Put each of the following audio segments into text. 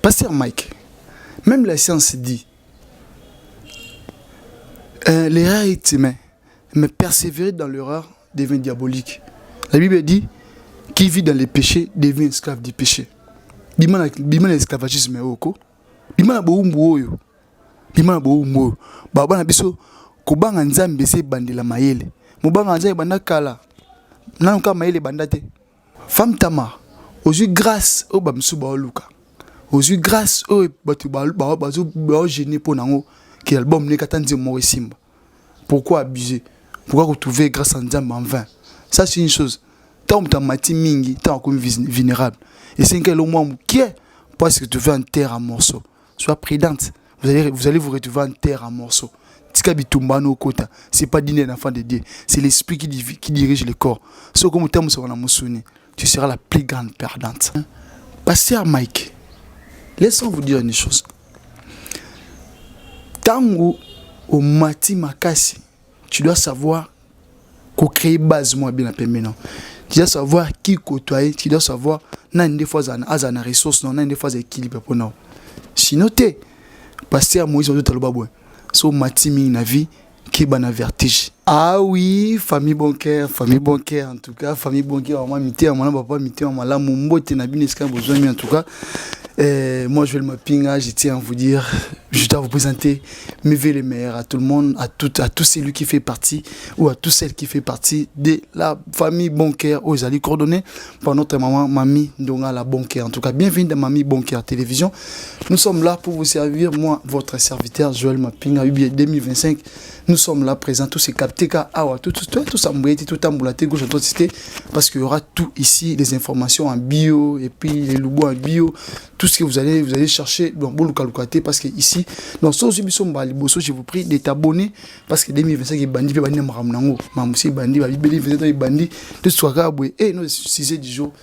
Pasteur Mike, même la science dit, l'erreur est humaine, mais persévérer dans l'erreur devient diabolique. La Bible dit, qui vit dans les péchés devient esclave du péché. Bima l'esclavagisme est oko. Bima na boumbo yo. Bima na boumbo. Baba na biso kobanga nzambe se bandela mayele. Mobanga nzambe banda kala. Nanuka mayele bandate. Femme Tama, ozu grâce au bamsu ba luka. Ozu grâce au batu ba bazo ba gêné pour nango que l'album ne katanzi mo simba. Pourquoi abuser? Pourquoi retrouver grâce à nzambe en vain? Ça c'est une chose. Tant que mati mingi, tant comme vulnérable. Et c'est un moment qui est parce que tu veux en terre en morceaux. Sois prudente. Vous allez vous retrouver en terre en morceaux. C'est pas dîner d'enfant de Dieu. C'est l'esprit qui dirige le corps. Ce comme terme sur la moussonne, tu seras la plus grande perdante. Pasteur Mike, laissons vous dire une chose. Tango au mati makasi, tu dois savoir qu'on crée base moi bien appelé maintenant. Tu dois savoir qui côtoyer, tu dois savoir nan des fois azana ressources non nan des fois équilibre pour nous. Sinon t'es pasteur Moïse on doit le babouin. So matimi na vie qui bana vertige. Ah oui, famille bancaire en tout cas, famille bancaire maman mité maman papa mité maman la mumbote na bineska besoin en tout cas. Moi je vais le mapping, je tiens à vous dire, je dois vous présenter mes vœux les meilleurs à tout le monde, à tous celui qui fait partie ou à tous celles qui fait partie de la famille bancaire aux alliés coordonnés par notre maman Mamie Ndonga la bancaire. En tout cas, bienvenue dans Mamie Bancaire Télévision. Nous sommes là pour vous servir, moi, votre serviteur Joël Mapping à 2025. Nous sommes là présents, tous ces captés, tout ça, tout ambulaté, gauche, cité, parce qu'il y aura tout ici, les informations en bio, et puis les logos en bio, tout ce que vous allez chercher dans Bolukalukate, parce que ici, dans ce je vous prie d'être abonné, parce que 2025, il bandi, il bandi, tout ce et nos sujets du jour.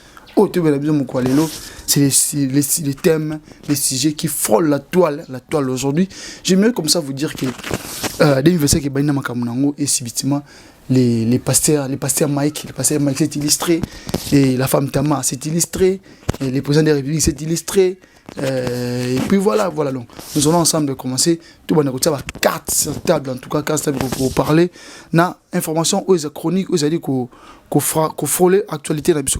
C'est les thèmes, les sujets qui frôlent la toile aujourd'hui. J'aimerais comme ça vous dire que 2025 est banni makamunango et subitement les pasteurs Mike s'est illustré et la femme Tama s'est illustrée et les présidents des républiques s'est illustré et puis voilà donc nous allons ensemble commencer tout le monde a carte sur table en tout cas carte pour parler na information aux chroniques aux allez qu'on frôler actualité na biso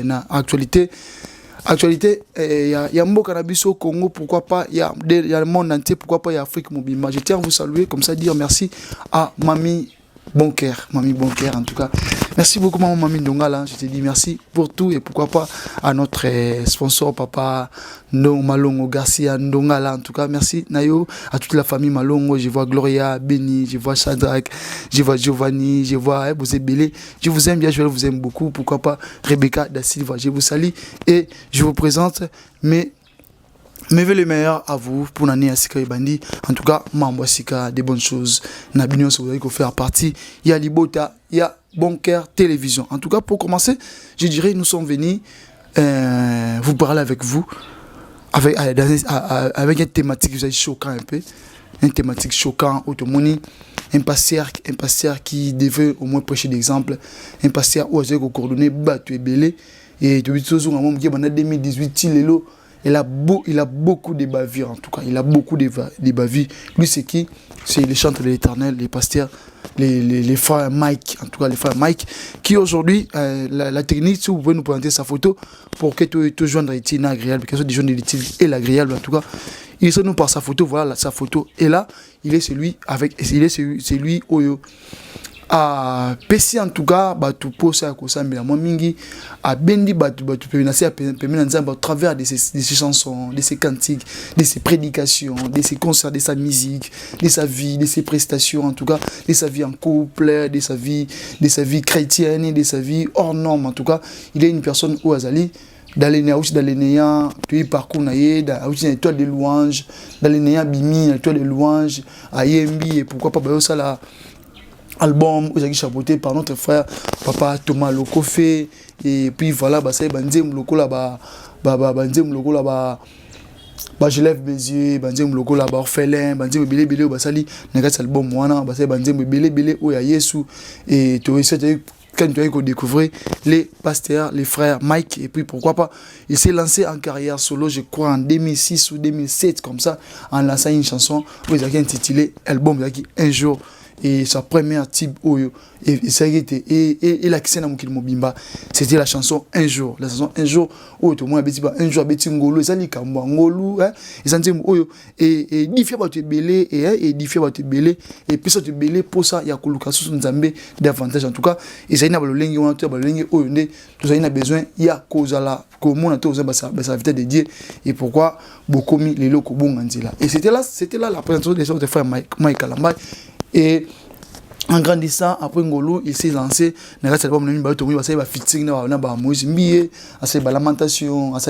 na actualité il y a Mboka Nabiso au Congo, pourquoi pas, il y a le monde entier, pourquoi pas, il y a Afrique Mobile. Je tiens à vous saluer, comme ça, dire merci à Mamie Bancaire en tout cas. Merci beaucoup Mamie Ndongala, je te dis merci pour tout et pourquoi pas à notre sponsor papa Malongo Garcia Ndongala en tout cas. Merci Nayo, à toute la famille Malongo, je vois Gloria, Benny, je vois Shadrach, je vois Giovanni, je vois Bozebele, je vous aime bien, je vous aime beaucoup, pourquoi pas Rebecca Da Silva, je vous salue et je vous présente mes vœux les meilleurs à vous pour l'année à Sika Bandi. En tout cas, Mambo Sika, des bonnes choses. Nabinion, si vous avez faire partie. Il y a Libota, il y a Bancaire Télévision. En tout cas, pour commencer, je dirais, nous sommes venus vous parler avec vous, avec une thématique vous avez choquant un peu. Une thématique choquante, automoni. Un pasteur qui devait au moins prêcher d'exemple. Un pasteur où vous avez coordonné, battu et belé. Et depuis tout ça, en 2018, il a beaucoup de bavures en tout cas. Il a beaucoup de bavures. Lui, c'est qui? C'est les chantres de l'Éternel, les pasteurs, les frères Mike. En tout cas, les frères Mike. Qui aujourd'hui, la technique, si vous pouvez nous présenter sa photo pour que tu joindre l'utile agréable, que ce soit des gens de l'utile et l'agréable en tout cas. Il se nous par sa photo, voilà sa photo. Et là, il est celui Oyo. A PC en tout cas batu posa ko sambela mo mingi a bendi batu pemenasi a pemena nzamba au travers de ces chansons, de ces cantiques, de ces prédications, de ces concerts, de sa musique, de sa vie, de ses prestations en tout cas, de sa vie en couple, de sa vie chrétienne, de sa vie hors norme en tout cas. Il est une personne au Azali dans les néants, tu es parcours naïe, dans une étoile de louange, dans les néants bimi, une étoile de louange, à Yembi et pourquoi pas ça là. Album où j'ai chapeauté par notre frère papa Thomas Lokofé et puis voilà bah ça banzem loko là je lève mes yeux banzem loko là orphelin banzem belé bah sali nagat album wana bah ça banzem belé oh ya Yesu et tu sais quand tu as découvrir les pasteurs, les frères Mike, et puis pourquoi pas, il s'est lancé en carrière solo, je crois en 2006 ou 2007, comme ça, en lançant une chanson où il a intitulé Album, il a dit Un jour, et sa première type Oyo, et ça y était, et la scène à Mobimba, c'était la chanson Un jour, la chanson Un jour, où tout le monde a un jour, Betty Ngolo, et ça dit Ngolo, et ça dit Oyo, et diffé va te belé, et diffé va te belé, et puis ça te belé pour ça, il y a Koluka sous Nzambé davantage en tout cas, et ça y a le lingue, on a tout le lingue, Oyo, tout ça y a besoin, il y a cause à la, comment on a tout ça vite dédié, et pourquoi beaucoup mis les locaux bon là. Et c'était là la présentation des autres frères Mike Kalamba. Et en grandissant, après Ngolo, il s'est lancé dans l'album de Mimba, il va fitting dans Moïse Mbié, à la lamentation, à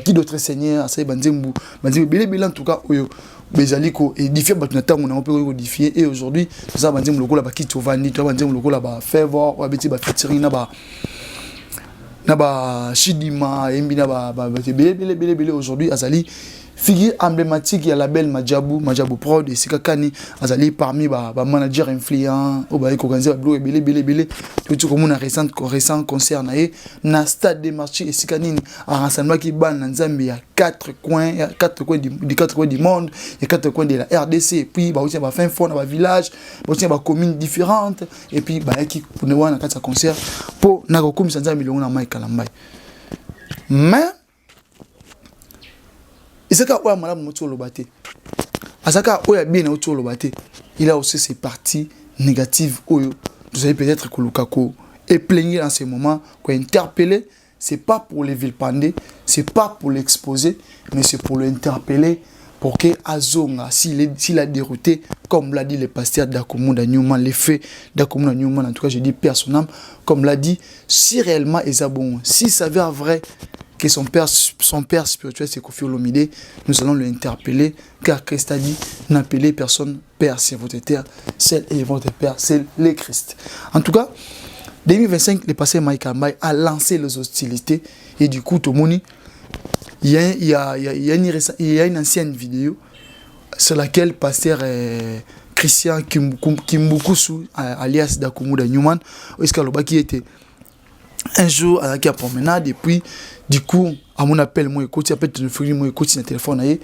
qui d'autres seigneurs, à ça Banzembu, Banzembu, en tout cas, Bezaliko, et diffé, on a pu modifier, et aujourd'hui, ça Banzembu, le là, qui Tovani, Banzembu, le là, Favor, ou à fitting, Naba Shidima, Embina, Belé, aujourd'hui, Azali. Figure emblématique, il y a la belle Majabu Prod et Sikakani, Azali parmi manager influent, au bail organisé Blue Belé, tout comme on a récent concert na stade des marchés et Sikani, un rassemblement qui ban dans Zambie à quatre coins du monde, et 4 coins de la RDC, et puis bah aussi bah fin fond dans village, bah aussi bah communes différentes, et puis bah qui pour nous voir dans 4 concerts pour na comme ça millions na Mike Kalamba. Mais Isaka oya madame moto lobate. Asaka oya bien na moto lobate. Il a aussi ses parties négatives oyo. Vous savez peut-être que Lukako est plaigné en ce moment, quoi interpeller, c'est pas pour les vilipender, c'est pas pour l'exposer, mais c'est pour l'interpeller pour que Azonga s'il a dérouté comme l'a dit le pasteur d'Akomunda Newman, les faits d'Akomunda Newman, en tout cas je dis personnellement, comme l'a dit, si réellement est bon, si ça s'avère vrai que son père spirituel c'est Koffi Olomide, nous allons l'interpeller car Christ a dit n'appelez personne père c'est votre terre, celle est votre père, c'est le Christ. En tout cas, 2025, le pasteur Mike Kalamba a lancé les hostilités et du coup tout le monde, il y a une ancienne vidéo sur laquelle pasteur Christian Kimbukusu alias d'Akomunda Newman, qui était un jour à la promenade et puis du coup à mon appel moi écoute après téléphone moi écoute sur le téléphone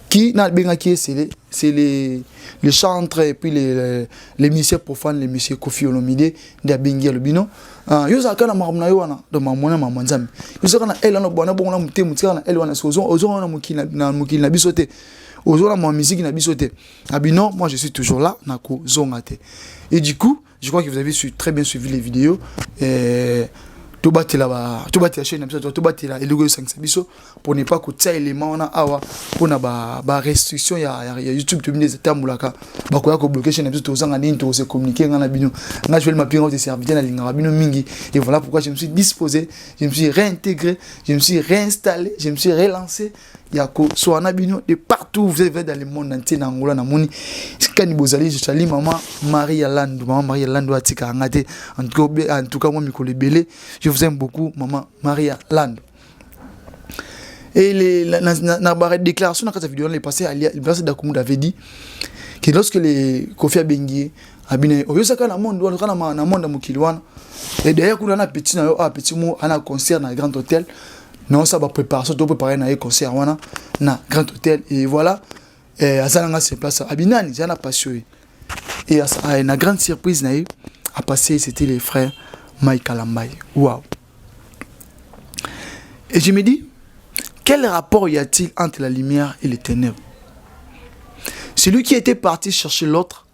qui n'a bien qui c'est les chantres et puis les messieurs profanes les messieurs Koffi Olomide de Bengia le bino yo za kana marumna yo wana do mamona mamanzami yo za kana elano bona bona mutemu tsana elwana ozo na mukina bisote ozo na musique na bisote abino moi je suis toujours là na ko zongate et du coup je crois que vous avez très bien suivi les vidéos. Tout battre la chaîne, tout battre la logo 5 biso pour ne pas que ça élément na awa pour na ba restriction ya YouTube tu me tambulaka ba ko ya ko bloquer chaîne biso to zanga ni to se communiquer ngana bino nga je vais m'appeler de servir na linga bino mingi et voilà pourquoi je me suis disposé, je me suis réintégré, je me suis réinstallé, je me suis relancé yako so anabino de partout vous êtes dans le monde entier na Angola na moni kani bozali je salue maman Maria Lando atika ngate en tout cas moi mikolo belé je vous aime beaucoup maman Maria Lando. Et la déclaration dans cette vidéo les passé le pasteur d'Akomunda avait dit que lorsque les Koffi Bengi abine oyosaka na monde na monde mukilwana et d'ailleurs kuna na petit na yo a petit mo ana concert na Grand Hôtel. Non, ça va préparer, ça doit préparer un concert na Grand Hôtel et voilà. À Zalanga se place à Binani, j'en ai passionné. Et à une grande surprise à passer, c'était les frères Mike Kalamba. Waouh! Et je me dis, quel rapport y a-t-il entre la lumière et les ténèbres? Celui qui était parti chercher l'autre,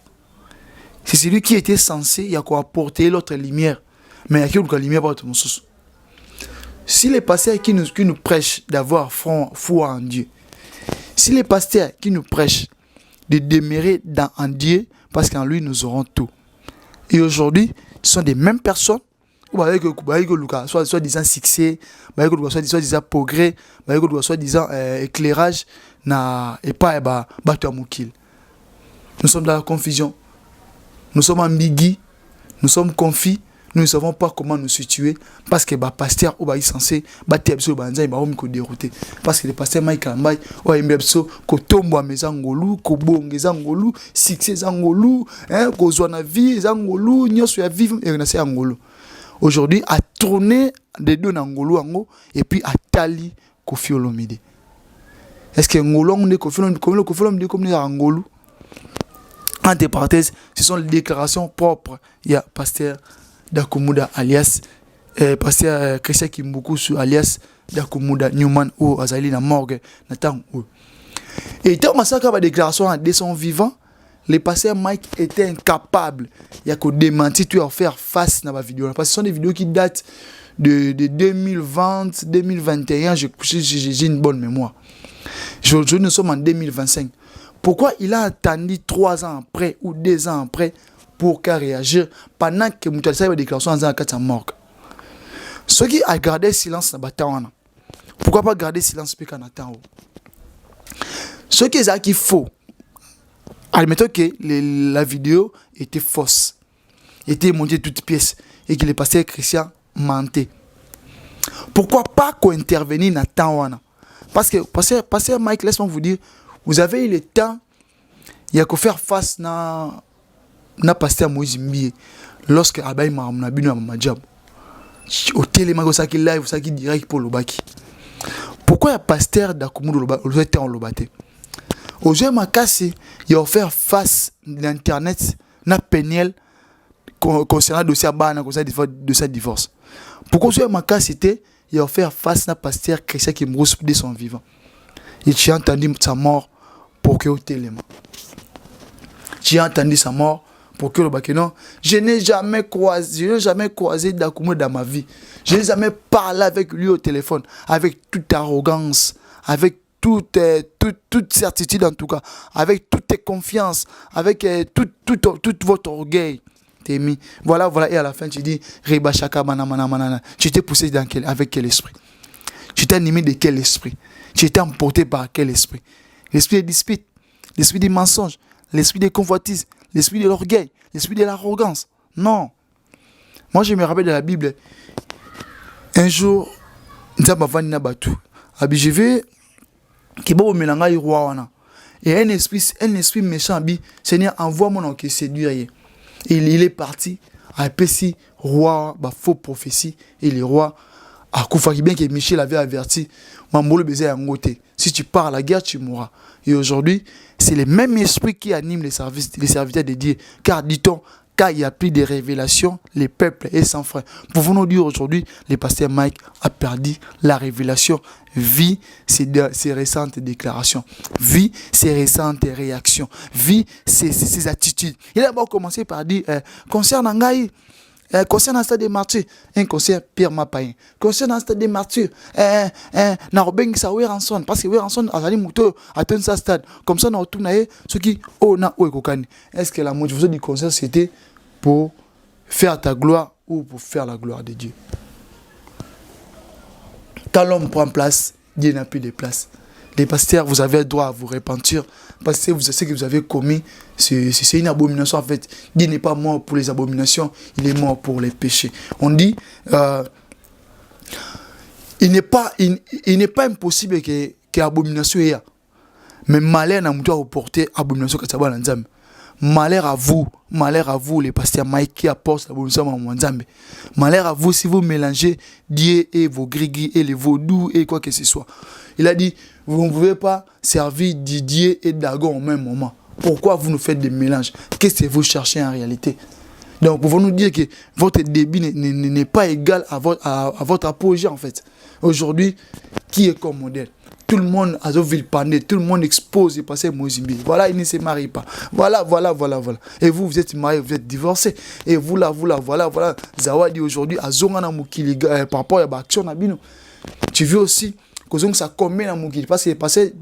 c'est celui qui était censé y apporter l'autre lumière, mais il y a quelque lumière pour tout sous. Si les pasteurs qui nous prêchent d'avoir foi en Dieu, si les pasteurs qui nous prêchent de demeurer en Dieu, parce qu'en lui nous aurons tout. Et aujourd'hui, ce sont des mêmes personnes, soit disant succès, soit disant progrès, soit disant éclairage, et pas bateau. Nous sommes dans la confusion, nous sommes ambigus, nous sommes confus, nous ne savons pas comment nous situer parce que les pasteurs sont censés battre les banzai et dérouter. Parce que les pasteurs Mike Ambay ont aimé que tombe à mes angolou, que bonge angolou, succès angolou, que zona vie angolou, n'y a soit vivre et on a angolou. Aujourd'hui, à tourner des deux angolou et puis à tali Koffi Olomide. Est-ce que Ngolo on est Koffi Olomide comme les angolou? Entre parenthèses, ce sont les déclarations propres. Il y a pasteur Dakumuda alias pasteur Christian Kimbukusu alias Dakumuda Newman ou Azali na morgue Nathan ou. Et tant massacre la déclaration de son vivant, les pasteurs Mike étaient incapables. Il y a que démentir, tu vas faire face à ma vidéo. Parce que ce sont des vidéos qui datent de 2020, 2021. J'ai une bonne mémoire. Aujourd'hui, nous sommes en 2025. Pourquoi il a attendu 3 ans après ou 2 ans après pour qu'à réagir pendant que Moussa a déclaration dans un cas de mort? Ceux qui ont gardé silence, pourquoi pas garder silence pour qu'on attend? Ceux qui faux, admettons que la vidéo était fausse, était montée toute pièce et que le pasteur Christian mentait. Pourquoi pas qu'on intervenir dans le temps? Parce que pasteur Mike, laisse-moi vous dire, vous avez eu le temps, il y a que faire face na pasteur Moïse Mbie lorsque Abaye Marabino a job. Au télémago ça qui live, ça qui direct pour le baki. Pourquoi il y a pasteur d'Akumudo le temps lobate? Aujourd'hui Makasi, il a offert face l'internet na peniel concernant dossier Abana de sa divorce. Pourquoi aujourd'hui Makasi était il a offert face na pasteur Christian qui mousse de son vivant. Et tu as entendu sa mort pour que au téléma. Tu as entendu sa mort pour que le bac non. Je n'ai jamais croisé Dakumudo dans ma vie. Je n'ai jamais parlé avec lui au téléphone, avec toute arrogance, avec toute certitude en tout cas, avec toute confiance, avec tout votre orgueil. T'es mis. Voilà, et à la fin tu dis Reba Shaka manana. Tu t'es poussé avec quel esprit? Tu t'es animé de quel esprit? Tu étais emporté par quel esprit? L'esprit des disputes, l'esprit des mensonges, l'esprit des convoitises, l'esprit de l'orgueil, l'esprit de l'arrogance. Non. Moi, je me rappelle de la Bible. Un jour, je vais et un esprit méchant, Seigneur, envoie-moi dans qui séduire. Il est parti à Pessi, roi, faux prophétie, et le roi. À Koufaki, bien que Michel avait averti, si tu pars à la guerre, tu mourras. Et aujourd'hui, c'est le même esprit qui anime les serviteurs de Dieu. Car, dit-on, car il n'y a plus de révélations, les peuples est sans frein. Pouvons-nous dire aujourd'hui, le pasteur Mike a perdu la révélation, vit ses récentes déclarations, vit ses récentes réactions, vit ses attitudes. Il a d'abord commencé par dire, concernant Ngaï, concernant le stade des martyrs, un concert Pierre Mapayen. Concernant le stade des martyrs, na Robeng sa Weranson, parce que Weranson a allé mouto atteindre sa stade. Comme ça, on a retourné ce qui na Oekokani. Est-ce que la motivation du concert c'était pour faire ta gloire ou pour faire la gloire de Dieu? Quand l'homme prend place, Dieu n'a plus de place. Les pasteurs, vous avez le droit à vous repentir parce que vous savez que vous avez commis, c'est une abomination en fait. Dieu n'est pas mort pour les abominations, il est mort pour les péchés. On dit, il n'est pas impossible que l'abomination ait. Mais malheur n'a pas reporté abomination que ça va dans Nzambe. Malheur à vous, les pasteurs Mike qui apportent l'abomination à Nzambe. Malheur à vous si vous mélangez Dieu et vos grigris et les vaudous et quoi que ce soit. Il a dit, vous ne pouvez pas servir Didier et Dagon au même moment. Pourquoi vous nous faites des mélanges? Qu'est-ce que vous cherchez en réalité? Donc, pouvons-nous dire que votre débit n'est pas égal à votre apogée en fait. Aujourd'hui, qui est comme modèle? Tout le monde a vilipendé, tout le monde expose et passe Mozimbi. Voilà, il ne se marie pas. Voilà. Et vous êtes marié, vous êtes divorcé. Et vous là, voilà. Zawadi aujourd'hui, à Zongana Mukili, par rapport à l'action Nabino. Tu veux aussi que ça commet dans Mukili. Parce que passé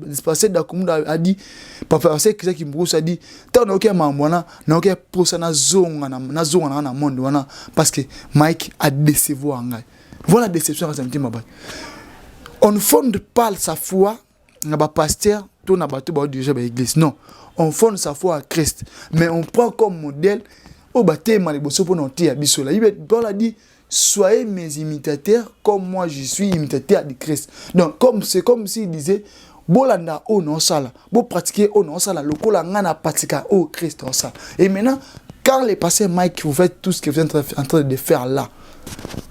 d'Akumuda a dit, parce que qui me a dit, tant n'a aucun mamona, n'a aucun pour ça na Zongana na monde, parce que Mike a décevoir en voilà la déception à ce moment. On ne fonde pas sa foi dans le pasteur, tout n'a pas déjà l'église. Non, on fonde sa foi à Christ. Mais on prend comme modèle Oh baptême les bosso pour nous tia biso la. Paul a dit soyez mes imitateurs comme moi je suis imitateur de Christ. Donc c'est comme s'il disait bolanda o non sala, bo pratiquer o non sala, lokola ngana pratika o Christ en ça. Et maintenant quand les pasteurs Mike vous faites tout ce que vous êtes en train de faire là,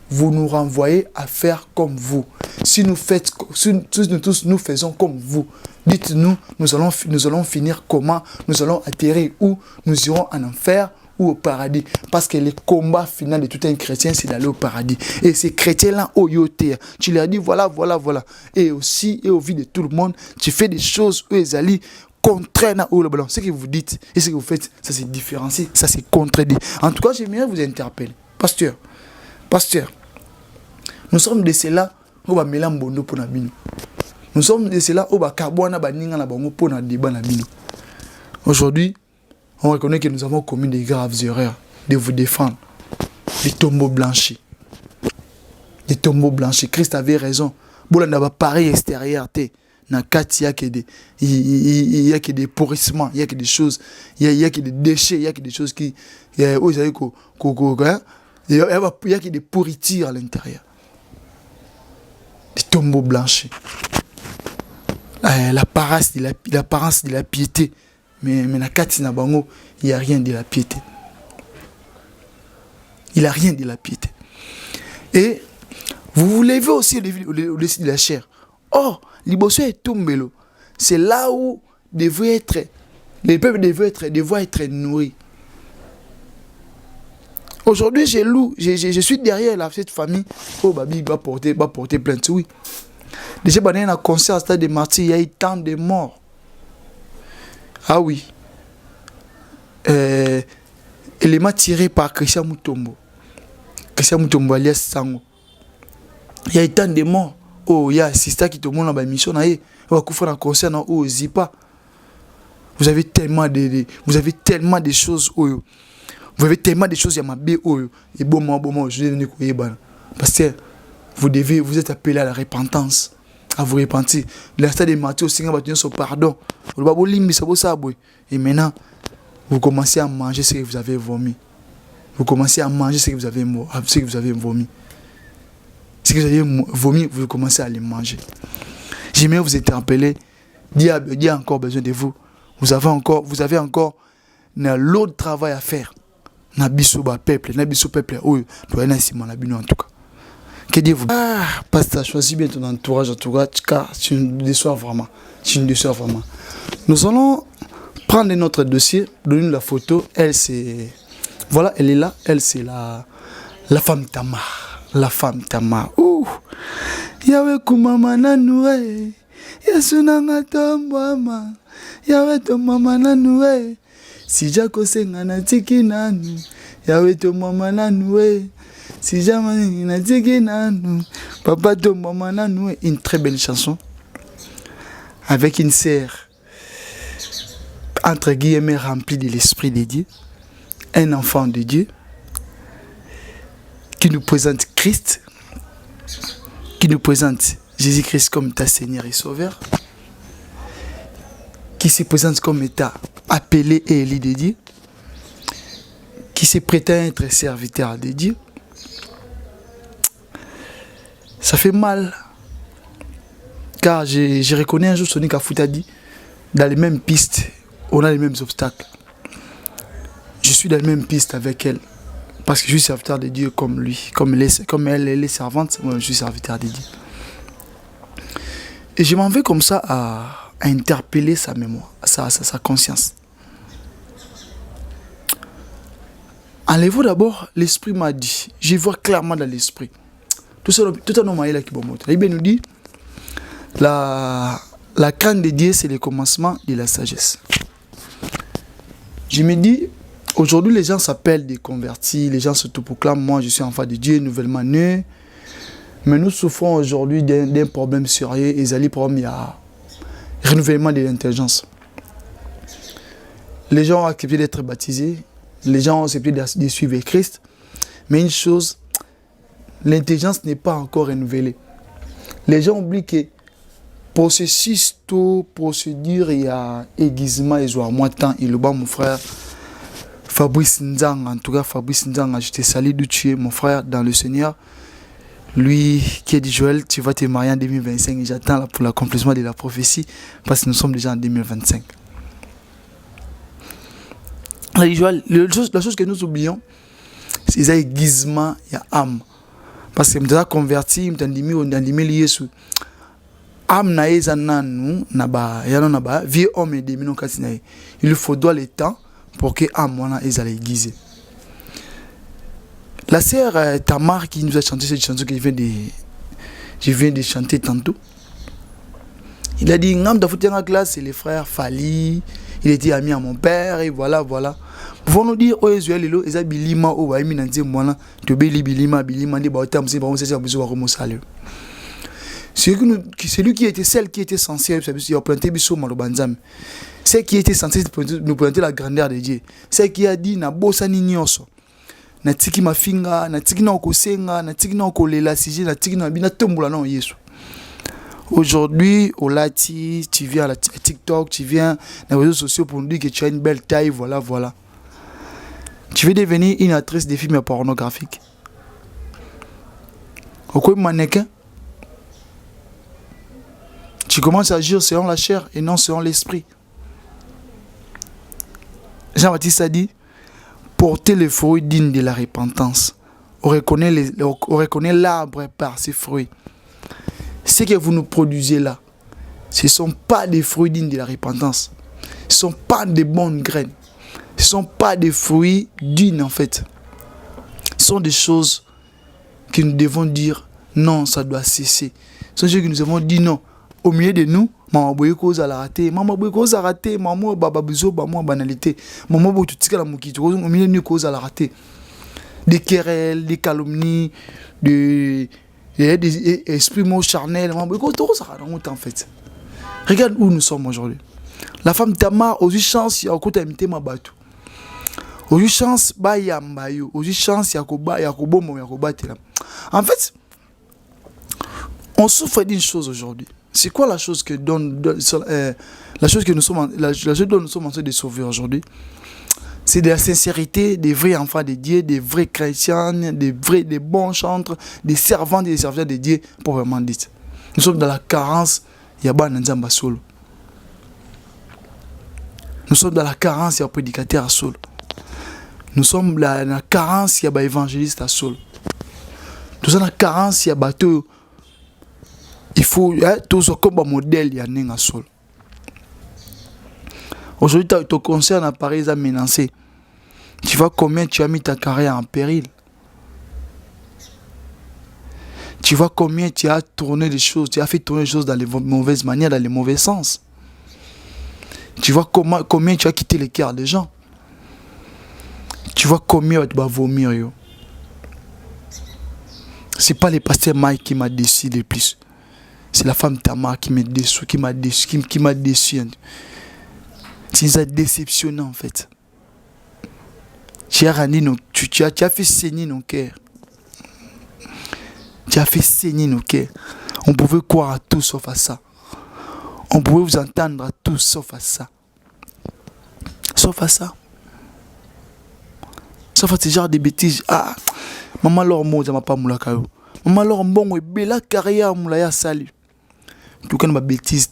vous nous renvoyez à faire comme vous. Si nous faites, tous nous faisons comme vous, dites-nous, nous allons finir comment, nous allons atterrir où, nous irons en enfer ou au paradis. Parce que le combat final de tout un chrétien, c'est d'aller au paradis. Et ces chrétiens-là, au yoté, tu leur dis voilà. Et aussi, et au vu de tout le monde, tu fais des choses où ils allaient contraire au ballon. Ce que vous dites et ce que vous faites, ça c'est différencié, ça c'est contredit. En tout cas, j'aimerais vous interpeller. Pasteur, nous sommes de ceux-là où va mêler bondo pour nabino. Nous sommes de ceux-là où va carbona baninga na bango pour na débat nabino. Aujourd'hui, on reconnaît que nous avons commis des graves erreurs de vous défendre. Des tombeaux blanchis. Christ avait raison. Bolanda ba pareil extérieur té. Na kati il y a que des pourrissements, il y a que des choses, il y a que des déchets, il y a que des choses qui il y a que des pourritures à l'intérieur. Des tombeaux blanchis. L'apparence de la piété. Mais na kati na bango, il n'y a rien de la piété. Il n'y a rien de la piété. Et vous vous levez aussi au-dessus de la chair. Oh, Liboso est tombelo. C'est là où les peuples devaient être nourris. Aujourd'hui, je suis derrière cette famille. Oh, Babi va porter plainte, oui. Déjà, il y a un concert à Stade des Martyrs, il y a eu tant de morts. Ah oui. Élément tiré par Christian Mutombo. Christian Mutombo alias Sango. Il y a eu tant de morts. Oh, il y a un assistant qui te montre dans la mission. On va faire un concert dans oh, Zipa. Vous avez tellement de choses. Oh, vous avez tellement de choses. Il y a ma bé. Oh, et bon, je vais venir. Parce que vous êtes appelé à la repentance. À vous repentir. L'instant de Matthieu aussi, on va tenir son pardon. Et maintenant, vous commencez à manger ce que vous avez vomi. Vous commencez à manger ce que vous avez vomi. Ce que vous avez vomi, vous commencez à les manger. J'aimerais vous interpeller. Dieu a encore besoin de vous. Vous avez encore l'autre travail à faire. Nabiso peuple, oui, en tout cas. Que Dieu vous. Pasteur, choisis bien ton entourage, en tout cas, car tu nous déçois vraiment. Nous allons prendre notre dossier, donner la photo. Elle, c'est. Voilà, elle est là. Elle, c'est la femme Tamar. La femme Tamar. Ouh. Yawe kumama nanue. Yesu nanga tombama. Yawe tomama nanue. Si jako senga na tiki nanu. Yawe tomama nanue. Si jamais na tiki nanu. Papa tomama nanue. Une très belle chanson. Avec une sœur entre guillemets remplie de l'esprit de Dieu. Un enfant de Dieu. Qui nous présente Christ, qui nous présente Jésus-Christ comme ta Seigneur et Sauveur, qui se présente comme état appelé et élu de Dieu, qui se prétend être serviteur de Dieu. Ça fait mal, car je reconnais un jour Sonic Afuta dit, dans les mêmes pistes, on a les mêmes obstacles. Je suis dans les mêmes pistes avec elle. Parce que je suis serviteur de Dieu comme lui. Comme elle est servante, moi je suis serviteur de Dieu. Et je m'en vais comme ça à interpeller sa mémoire, sa conscience. Enlevez d'abord, l'esprit m'a dit. Je vois clairement dans l'esprit. Tout un homme là qui va monter. Il nous dit, la crainte de Dieu, c'est le commencement de la sagesse. Je me dis, aujourd'hui, les gens s'appellent des convertis, les gens se proclament, moi je suis enfant de Dieu, nouvellement né. Mais nous souffrons aujourd'hui d'un problème sérieux, et il y a renouvellement de l'intelligence. Les gens ont accepté d'être baptisés, les gens ont accepté de suivre Christ, mais une chose, l'intelligence n'est pas encore renouvelée. Les gens oublient que processus, tout procédure, il y a aiguisement, il y a moins de temps, il y a mon frère. Fabrice Nzang, en tout cas Fabrice Nzang, je te salue d'où tu es, mon frère dans le Seigneur. Lui qui a dit Joël, tu vas te marier en 2025 et j'attends pour l'accomplissement de la prophétie parce que nous sommes déjà en 2025. Joël, la chose que nous oublions, c'est les aiguisements, il y a âme. Parce que je me converti, je me suis Jésus. Âme na ezananu naba yano naba vieux homme et demi non kasinaï. Il faudra le temps pour que âme wana ezala aiguisée. La sœur Tamar qui nous a chanté cette chanson que je viens de chanter tantôt. Il a dit ngam da foutu en classe, c'est les frères Fali. Il était ami à mon père et voilà. Pour nous dire oh Israël lelo eza bilima o wa imi na nzie mwana to beli bilima ndi ba otam se ba on se ba biso wa ko salé. C'est lui qui était celle qui était censée planter biso malobanzam. C'est qui était censé nous planter la grandeur de Dieu. C'est qui a dit na bossa ni nyonso. Na tiki mafinga, na tiki na okosenga, na tiki na okolela sije, na tiki na bina tombola na Yesu. Aujourd'hui, au Lati, tu viens à TikTok, tu viens dans les réseaux sociaux pour nous dire que tu as une belle taille, voilà. Tu veux devenir une actrice de films pornographiques. Au quoi mannequin? Tu commences à agir selon la chair et non selon l'esprit. Jean-Baptiste a dit, portez les fruits dignes de la repentance. On reconnaît l'arbre par ses fruits. Ce que vous nous produisez là, ce ne sont pas des fruits dignes de la repentance. Ce ne sont pas des bonnes graines. Ce ne sont pas des fruits dignes en fait. Ce sont des choses que nous devons dire non, ça doit cesser. Ce sont des choses que nous devons dire non. Au milieu de nous, maman boye cause à la rater, maman baba bizo maman banalité, maman boye tout tika la mukito, au milieu de nous cause à la rater. Des querelles, des calomnies, des esprits mots charnels, maman boye tout ça en fait. Regarde où nous sommes aujourd'hui. La femme Tamar, aux chance, il y a encore imité ma bateau. Aux chance, ba yambayo, aux chance, il y a kobomo, il y a. En fait, on souffre d'une chose aujourd'hui. C'est quoi la chose que la chose dont nous sommes en train de sauver aujourd'hui? C'est de la sincérité, des vrais enfants de Dieu, des vrais chrétiens, des bons chantres, des servants et des serviteurs de Dieu, pour vraiment dire. Nous sommes dans la carence, il y a pas Nzamba solo. Nous sommes dans la carence, il y a prédicateur à solo. Nous sommes dans la carence, il y a évangéliste à solo. Nous sommes dans la carence, il y a bateau. Il faut tout ce comme un modèle, il y a un sol. Aujourd'hui, ton concert à Paris est menacé. Tu vois combien tu as mis ta carrière en péril. Tu vois combien tu as tourné les choses, tu as fait tourner les choses dans les mauvaises manières, dans les mauvais sens. Tu vois combien tu as quitté les cœurs des gens. Tu vois combien tu vas vomir. Ce n'est pas le pasteur Mike qui m'a décidé le plus. C'est la femme Tamar qui m'a déçu, qui m'a déçu. C'est déceptionnant en fait. Tu as fait saigner nos cœurs. Tu as fait saigner nos cœurs. On pouvait croire à tout sauf à ça. On pouvait vous entendre à tout sauf à ça. Sauf à ça. Sauf à ce genre de bêtises. Ah, maman leur mot, ça m'a pas moula kayo. Maman leur bon, et bella carrière moula ya salut. Tout cas, ma bêtise.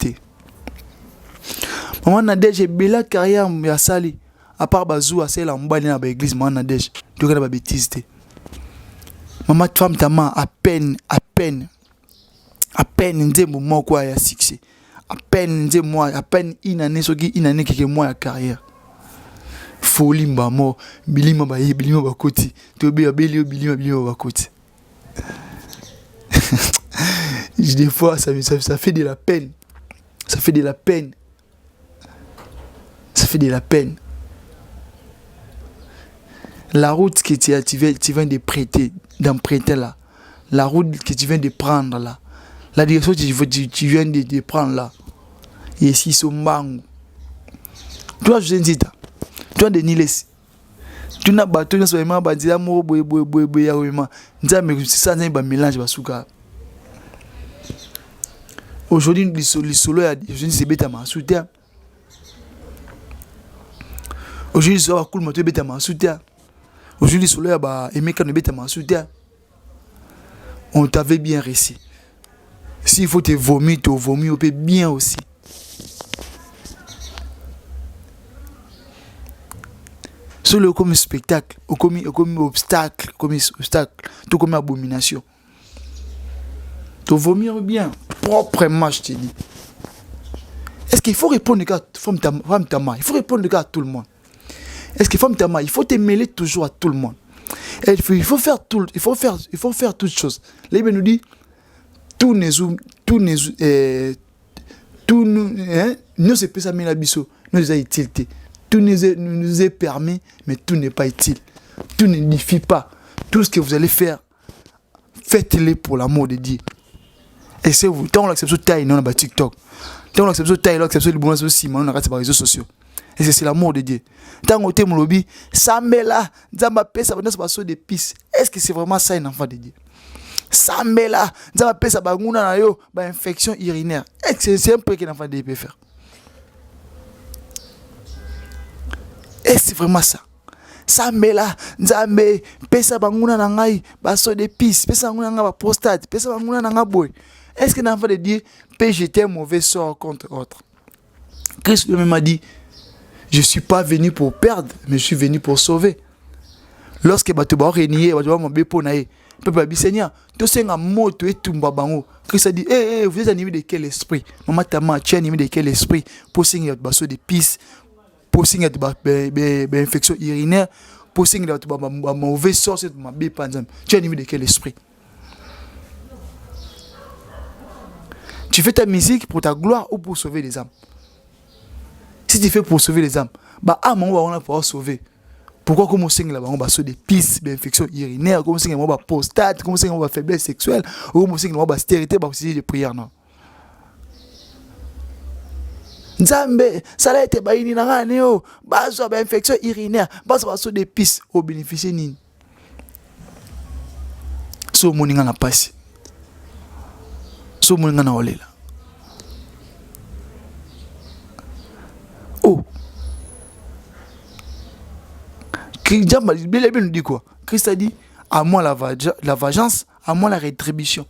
Maman Nadège, bella carrière ya salut. À part Bazou, à celle en bas dans l'église, maman Nadège. Tout cas, ma bêtise. Maman femme Tama, à peine, n'dé moment quoi ya succès. À peine, n'dé moi, à peine une année quelques mois à carrière. Folie mba mo, bilima ba koti. Tobi abeli bilima ba koti. Des fois, ça fait de la peine. Ça fait de la peine. Ça fait de la peine. La route que tu viens de prêter, d'emprunter là. La route que tu viens de prendre là. La direction que tu viens de prendre là. Et ici, c'est mango. Toi, je dis ça. Toi, de Niles. Tu n'as pas tout ce moment, tu as mot, boy, tu as ça, c'est un mélange de sucre. Aujourd'hui, les solos, c'est bête à ma soutien. Aujourd'hui, ça va cool, mais tu es ma soutien. Aujourd'hui, sur l'air, Emeka ne bête ma soutien. On t'avait bien réussi. S'il faut te vomir, on peut bien aussi. Sur le comme spectacle, comme obstacle, tout comme abomination. Tu vomir bien, proprement, je te dis. Est-ce qu'il faut répondre à femme Tama? Il faut répondre à tout le monde. Est-ce que femme Tama, il faut te mêler toujours à tout le monde. Et il faut faire toutes choses. Là, il nous dit, nous c'est pas ça, mais la biseau, nous a utilité. Tout nous est permis, mais tout n'est pas utile. Tout ne n'édifie pas. Tout ce que vous allez faire, faites-le pour l'amour de Dieu. Et c'est vous, tant on accepte taille, non, on a TikTok. Tant on accepte taille, on accepte le bon aussi, on a raté par les réseaux sociaux. Et c'est l'amour de Dieu. Tant on t'aime lobby, ça met là, Zamba pèse, ça va dans des pistes. Est-ce que c'est vraiment ça un enfant de Dieu? Ça met là, Zamba pèse, ça va dans yo, infection urinaire. Est-ce que c'est un peu qu'un enfant de Dieu peut faire? Et c'est vraiment ça. Ça met là, Nzambe, pesa banguna nangai, baso de pis, pesa banguna nanga prostate, pesa banguna nanga boy. Est-ce que l'enfant de Dieu peut jeter un mauvais sort contre autre? Christ lui-même a dit, je ne suis pas venu pour perdre, mais je suis venu pour sauver. Lorsque tu vas régner, tu vas m'embêter pour naïe. Peuple dit, Seigneur, tu sais un mot, tu es tout babango. Christ a dit, vous êtes animé de quel esprit? Maman, tu es animé de quel esprit? Pour signer baso de pis, pour signer des infections urinaires, pour signer des mauvais sorts, tu es animé de quel esprit? Tu fais ta musique pour ta gloire ou pour sauver les âmes? Si tu fais pour sauver les âmes, on va pouvoir sauver. Pourquoi comme on signe là-bas, on va sauver des pistes, des infections urinaires, comme on signe on va prostate, comme on signe on va faiblesse sexuelle, ou comme on signe on va stérilité, on va de prière, non? Nzambe, ça a été baini na ngane yo, bazo ba infection urinaire, bazo ba so des pistes au bénéficier nini. So moninga na passe. So moninga na olela. Oh. Christ nous dit quoi? Christ a dit, à moi la vengeance, à moi la rétribution.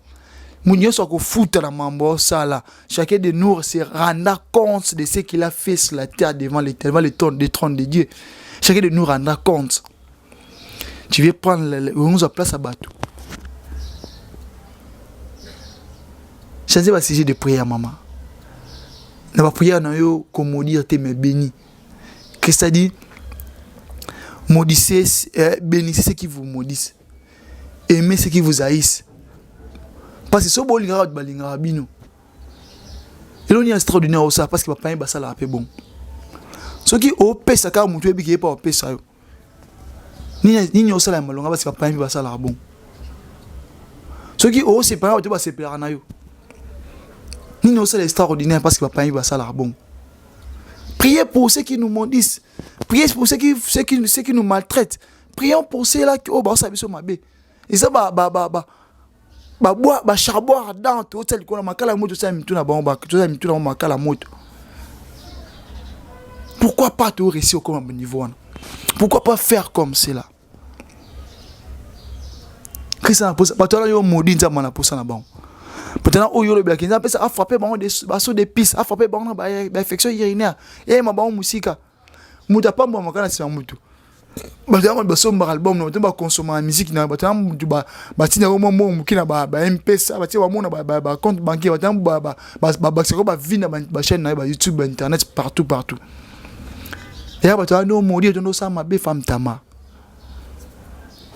Mounio soit qu'on fout la mambo ça là. Chacun de nous se rendra compte de ce qu'il a fait sur la terre devant le trône de Dieu. Chacun de nous rendra compte. Tu veux prendre la place à bateau. Changer va sujet de prière, maman. Dans la prière, on a comme dire te me béni. Christ a dit, maudissez, bénissez ceux qui vous maudissent. Aimez ceux qui vous haïssent. Parce que ce bon lingara de lingara bino. Il y a un extraordinaire au ça parce que papa est ça la paix bon. Ce qui au paix ça car mutu ebi pas au paix ça yo. Ni au ça la malonga parce que papa est ça la bon. Ce qui au c'est pas tu vas se plaire na yo. Ni au ça l'extraordinaire parce que papa est ça la bon. Priez pour ceux qui nous maudissent. Priez pour ceux qui nous maltraitent. Prions pour ceux là qui oh bah ça biso mabe. Et ça charbon ardent tout ça qu'on a makala moto ça mituna ba tout ça mituna makala moto. Pourquoi pas te réussir comme niveau? Pourquoi pas faire comme cela? Christ a posé pas toi yo maudit ça mana pour ça na bon. Maintenant au yo le bien kinza pesa a frappé bon des baso des pistes a frappé bon ba infection urinaire et ma bon musika. Muta pas bon makala c'est mutu. Batama basomba album no temba consommer musique na batama batina au moment mukina ba M-Pesa batia wa mona ba compte bancaire batama ba seko ba vie na ba chaîne na ba YouTube ba internet partout et batama no modi to no ça ma be femme Tama.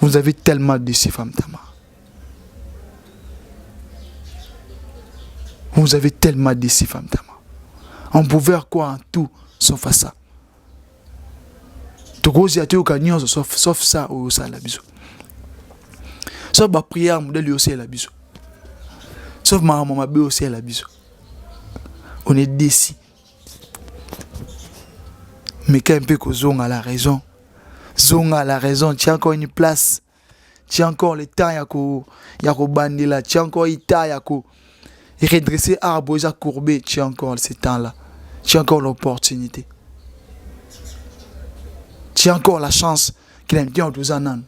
Vous avez tellement déçu femme Tama. Vous avez tellement déçu femme Tama. On pouvait faire quoi en tout sauf à ça. Sauf ça ou ça la bisou. Sauf ma prière modèle aussi la bisou. Sauf ma maman bé aussi la bisou. On est déçus. Mais quand un peu que Zonga a la raison. Zonga a la raison. Tu as encore une place. Tu as encore le temps yako bandela. Tu as encore le temps yako redresser arbre et courber. Tu as encore ce temps là. Tu as encore l'opportunité. tu as encore la chance qu'il aime bien aux anan.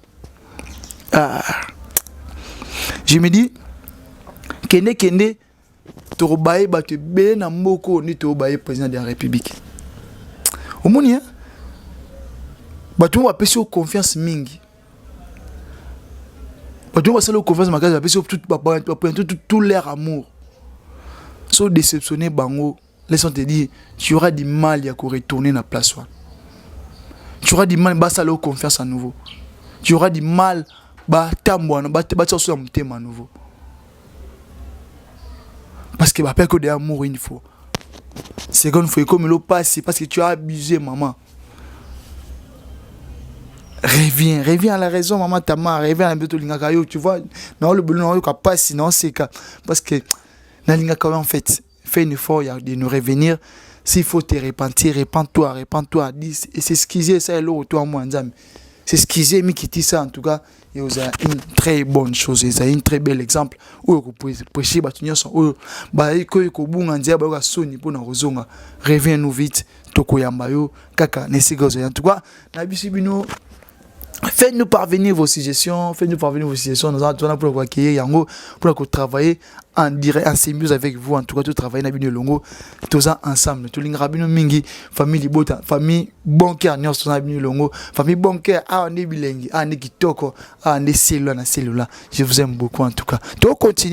Je me dis, kende, Torobaye bate ben moko ni Torobaye président de la République. Au moins, hein? Batou va passer confiance mingi. Batou va passer confiance ma case va passer tout leur amour. So déceptionné bango, laisse-moi te dire, tu auras du mal à retourner dans la place. Tu auras du mal à faire confiance à nouveau. Tu auras du mal à te sur un thème à nouveau. Parce que papa que d'amour une fois. Seconde fois comme le passe parce que tu as abusé maman. Reviens à la raison maman ta mère, reviens à la lingakayo, tu vois. Non le boulot non passe non c'est parce que na lingakayo en fait, fais un effort de nous revenir. S'il faut te repentir, repens-toi, dis et c'est excuser ça et l'autre toi moi nzambe. C'est excuser mais qui dit ça en tout cas. Et vous avez une très bonne chose, vous avez une très bel exemple où vous pouvez prêcher, reviens-nous vite, Tokoyambayo, Kaka, Nesigozo. En tout cas, faites-nous parvenir vos suggestions, nous allons pour accueillir Yango, pour travailler en direct, en symbiose avec vous, en tout cas, tout travailler dans le longo, tous ensemble, tout l'ingrabino mingi, famille Libota, famille bancaire, nous sommes dans longo, famille bancaire, on est bilingue, on est kitoko, on est cellulaire, je vous aime beaucoup en tout cas. Donc, continuez.